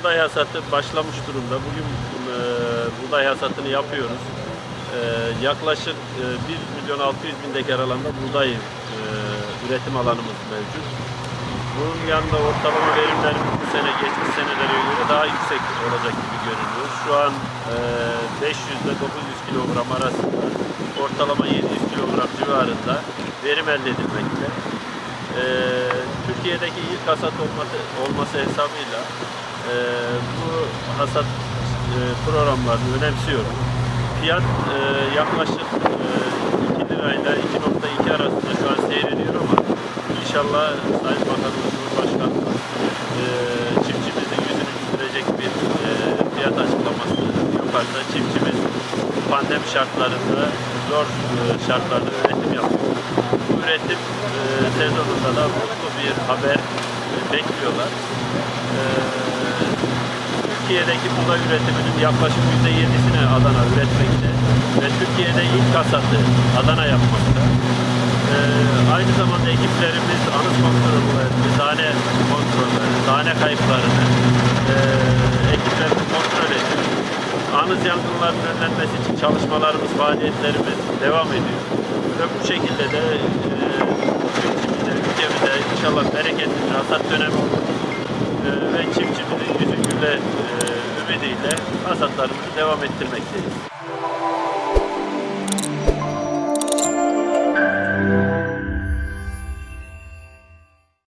buğday hasatı başlamış durumda. Bugün buğday hasatını yapıyoruz. Yaklaşık 1.600.000 dekar alanda buğday üretim alanımız mevcut. Bunun yanında ortalama verimlerimiz bu sene geçmiş senelere göre daha yüksek olacak gibi görünüyor. Şu an 500 ile 900 kilogram arasında, ortalama 700 kilogram civarında verim elde edilmekte. Türkiye'deki ilk hasat olması hesabıyla bu hasat programlarını önemsiyorum. Fiyat yaklaşık 2 lirayla 2.2 arasında şu an seyrediyor ama inşallah Sayın Bakanımız, Cumhurbaşkanımız çiftçimizin yüzünü güldürecek bir fiyat açıklaması yaparsa çiftçimiz pandemi şartlarında zor şartlarda üretim yapıyor. Bu üretim sezonunda da mutlu bir haber bekliyorlar. Türkiye'deki buğday üretiminin yaklaşık %7'sini Adana üretmekte ve Türkiye'de ilk hasatı Adana yapmakta. Aynı zamanda ekiplerimiz anız kontrollerini, tane kontrollerini, tane kayıplarını ekiplerimiz kontrol ediyor. Anız yangınlarının önlenmesi için çalışmalarımız, faaliyetlerimiz devam ediyor. Ve bu şekilde de çiftçimize, ülkemize inşallah bereketli bir hasat dönemi olur. Ve çiftçimizin yüzü güle ümidiyle hasatlarımızı devam ettirmekteyiz.